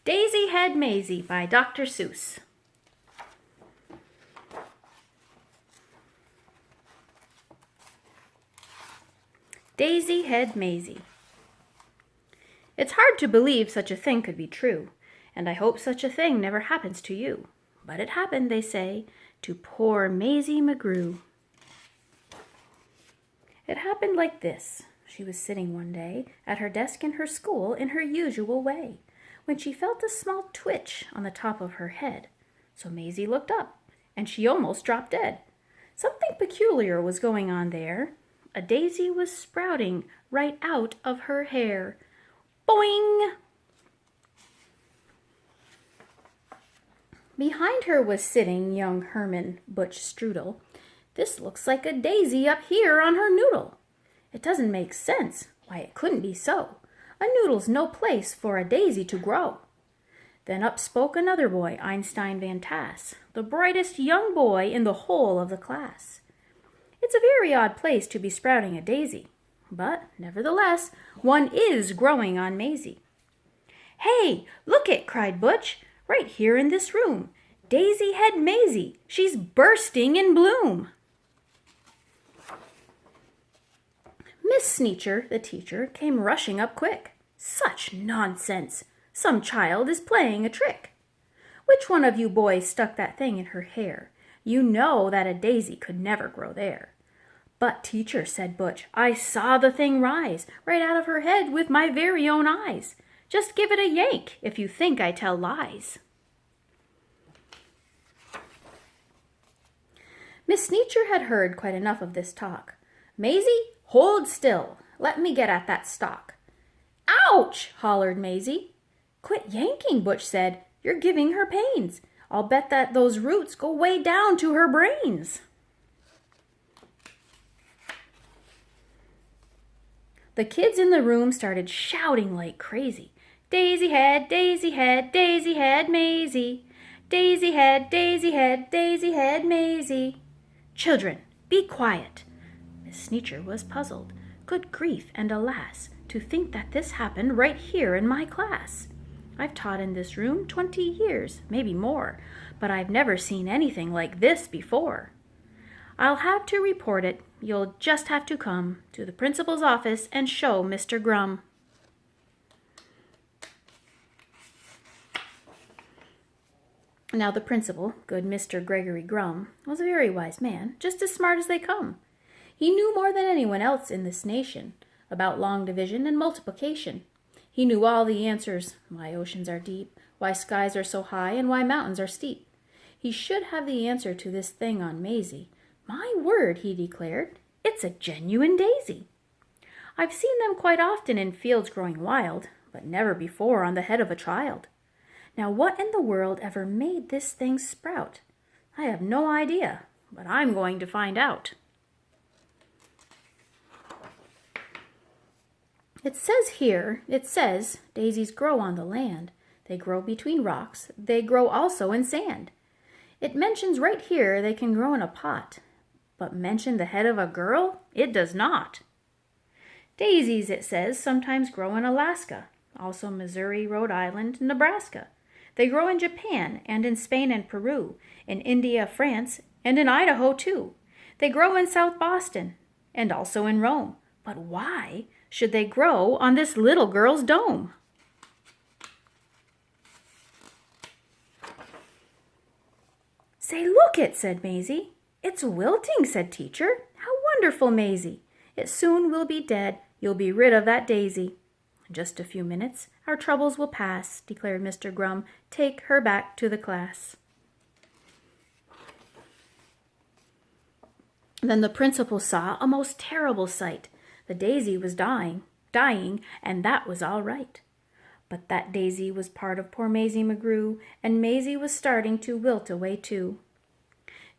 Daisy Head Mayzie by Dr. Seuss. Daisy Head Mayzie. It's hard to believe such a thing could be true, and I hope such a thing never happens to you. But it happened, they say, to poor Mayzie McGrew. It happened like this. She was sitting one day at her desk in her school in her usual way, when she felt a small twitch on the top of her head. So Mayzie looked up, and she almost dropped dead. Something peculiar was going on there. A daisy was sprouting right out of her hair. Boing! Behind her was sitting young Herman Butch Strudel. This looks like a daisy up here on her noodle. It doesn't make sense. Why, it couldn't be so. A noodle's no place for a daisy to grow. Then up spoke another boy, Einstein Van Tass, the brightest young boy in the whole of the class. It's a very odd place to be sprouting a daisy, but nevertheless, one is growing on Mayzie. "Hey, look it!" cried Butch, "right here in this room. Daisy Head Mayzie, she's bursting in bloom." Miss Sneecher, the teacher, came rushing up quick. "Such nonsense! Some child is playing a trick. Which one of you boys stuck that thing in her hair? You know that a daisy could never grow there." "But, teacher," said Butch, "I saw the thing rise right out of her head with my very own eyes. Just give it a yank if you think I tell lies." Miss Sneecher had heard quite enough of this talk. "Mayzie, hold still. Let me get at that stalk." "Ouch!" hollered Mayzie. "Quit yanking," Butch said. "You're giving her pains. I'll bet that those roots go way down to her brains." The kids in the room started shouting like crazy. "Daisy Head, Daisy Head, Daisy Head Mayzie. Daisy Head, Daisy Head, Daisy Head Mayzie." "Children, be quiet." Miss Sneecher was puzzled. Good grief and alas, to think that this happened right here in my class. I've taught in this room 20 years, maybe more, but I've never seen anything like this before. I'll have to report it. You'll just have to come to the principal's office and show Mr. Grum. Now the principal, good Mr. Gregory Grum, was a very wise man, just as smart as they come. He knew more than anyone else in this nation about long division and multiplication. He knew all the answers, why oceans are deep, why skies are so high, and why mountains are steep. He should have the answer to this thing on Mayzie. "My word," he declared, "it's a genuine daisy. I've seen them quite often in fields growing wild, but never before on the head of a child. Now what in the world ever made this thing sprout? I have no idea, but I'm going to find out." It says daisies grow on the land. They grow between rocks. They grow also in sand. It mentions right here they can grow in a pot. But mention the head of a girl? It does not. Daisies, it says, sometimes grow in Alaska, also Missouri, Rhode Island, Nebraska. They grow in Japan and in Spain and Peru, in India, France, and in Idaho too. They grow in South Boston and also in Rome. But why should they grow on this little girl's dome? "Say, look it," said Mayzie. "It's wilting," said teacher. "How wonderful, Mayzie. It soon will be dead. You'll be rid of that daisy." "In just a few minutes, our troubles will pass," declared Mr. Grum. "Take her back to the class." Then the principal saw a most terrible sight. The daisy was dying, and that was all right. But that daisy was part of poor Mayzie McGrew, and Mayzie was starting to wilt away too.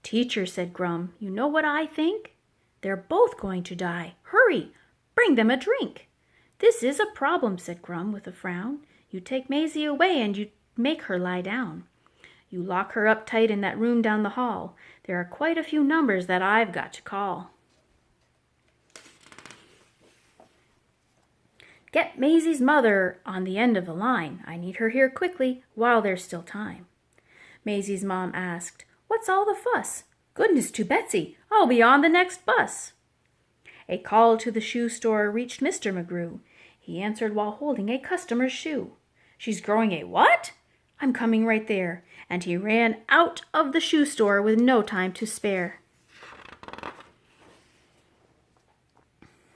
"Teacher," said Grum, "you know what I think? They're both going to die. Hurry, bring them a drink." "This is a problem," said Grum with a frown. "You take Mayzie away and you make her lie down. You lock her up tight in that room down the hall. There are quite a few numbers that I've got to call." Get Maisie's mother on the end of the line. I need her here quickly while there's still time. Maisie's mom asked, What's all the fuss? Goodness to Betsy, I'll be on the next bus. A call to the shoe store reached Mr. McGrew. He answered while holding a customer's shoe. She's growing a what? I'm coming right there. And he ran out of the shoe store with no time to spare.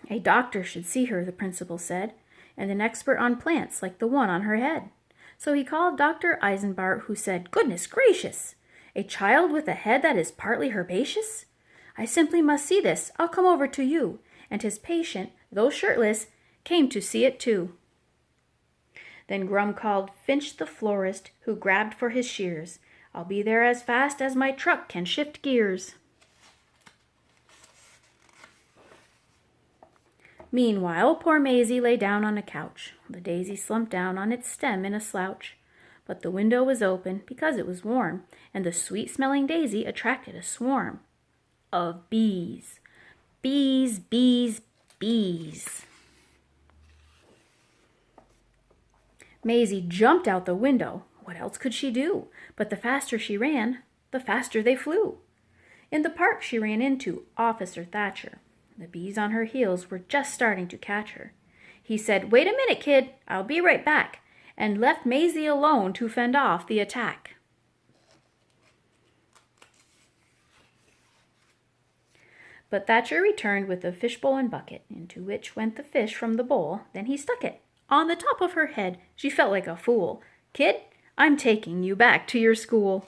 A doctor should see her, the principal said, and an expert on plants like the one on her head. So he called Dr. Eisenbart, who said, Goodness gracious! A child with a head that is partly herbaceous? I simply must see this. I'll come over to you. And his patient, though shirtless, came to see it too. Then Grum called Finch the florist, who grabbed for his shears. I'll be there as fast as my truck can shift gears. Meanwhile, poor Mayzie lay down on a couch. The daisy slumped down on its stem in a slouch. But the window was open because it was warm, and the sweet-smelling daisy attracted a swarm of bees. Bees, bees, bees. Mayzie jumped out the window. What else could she do? But the faster she ran, the faster they flew. In the park she ran into Officer Thatcher. The bees on her heels were just starting to catch her. He said, Wait a minute, kid, I'll be right back, and left Mayzie alone to fend off the attack. But Thatcher returned with a fishbowl and bucket, into which went the fish from the bowl. Then he stuck it on the top of her head. She felt like a fool. Kid, I'm taking you back to your school.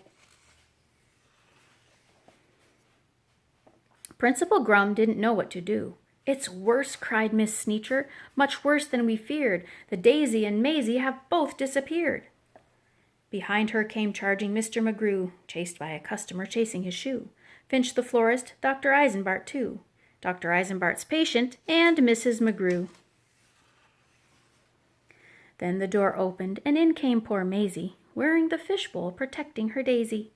Principal Grum didn't know what to do. It's worse, cried Miss Sneecher, much worse than we feared. The daisy and Mayzie have both disappeared. Behind her came charging Mr. McGrew, chased by a customer chasing his shoe. Finch the florist, Dr. Eisenbart too, Dr. Eisenbart's patient, and Mrs. McGrew. Then the door opened, and in came poor Mayzie, wearing the fishbowl protecting her daisy.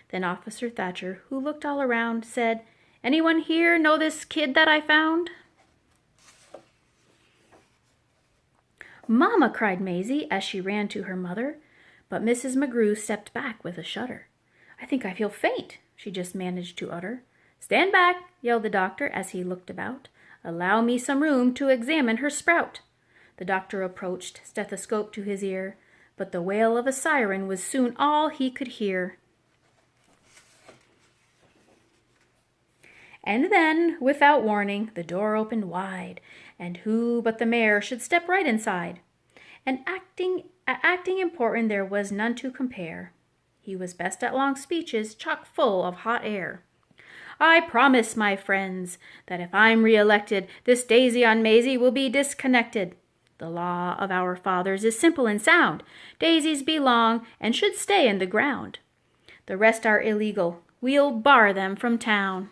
Then Officer Thatcher, who looked all around, said, Anyone here know this kid that I found? Mama, cried Mayzie as she ran to her mother, but Mrs. McGrew stepped back with a shudder. I think I feel faint, she just managed to utter. Stand back, yelled the doctor as he looked about. Allow me some room to examine her sprout. The doctor approached, stethoscope to his ear, but the wail of a siren was soon all he could hear. And then, without warning, the door opened wide, and who but the mayor should step right inside? And acting important there was none to compare. He was best at long speeches, chock full of hot air. I promise, my friends, that if I'm re-elected, this daisy on Mayzie will be disconnected. The law of our fathers is simple and sound. Daisies belong and should stay in the ground. The rest are illegal. We'll bar them from town.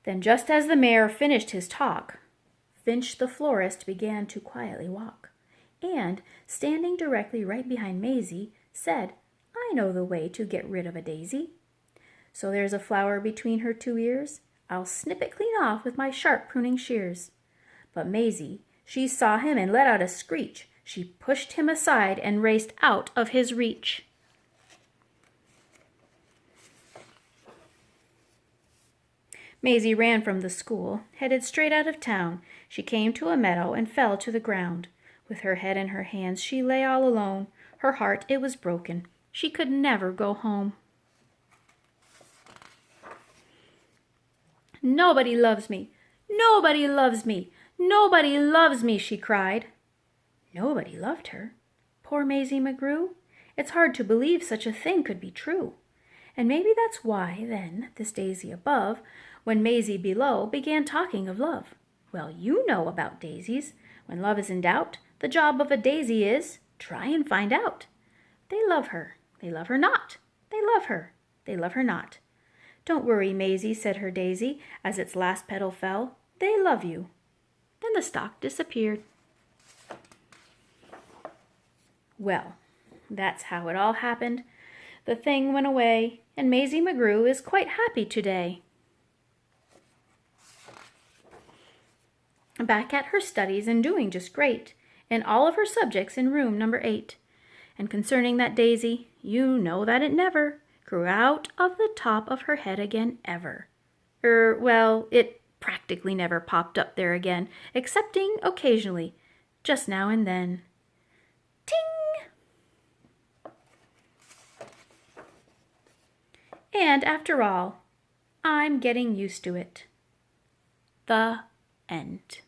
Then just as the mayor finished his talk, Finch the florist began to quietly walk, and, standing directly right behind Mayzie, said, I know the way to get rid of a daisy. So there's a flower between her two ears. I'll snip it clean off with my sharp pruning shears. But Mayzie, she saw him and let out a screech. She pushed him aside and raced out of his reach. Mayzie ran from the school, headed straight out of town. She came to a meadow and fell to the ground. With her head in her hands, she lay all alone. Her heart, it was broken. She could never go home. Nobody loves me. Nobody loves me. Nobody loves me, she cried. Nobody loved her. Poor Mayzie McGrew. It's hard to believe such a thing could be true. And maybe that's why, then, this daisy above, when Mayzie below began talking of love. Well, you know about daisies. When love is in doubt, the job of a daisy is, try and find out. They love her. They love her not. They love her. They love her not. Don't worry, Mayzie, said her daisy, as its last petal fell. They love you. Then the stalk disappeared. Well, that's how it all happened. The thing went away, and Mayzie McGrew is quite happy today. back at her studies and doing just great, in all of her subjects in room number 8. And concerning that daisy, you know that it never grew out of the top of her head again ever. Well, it practically never popped up there again, excepting occasionally, just now and then. Ting! And after all, I'm getting used to it. The end.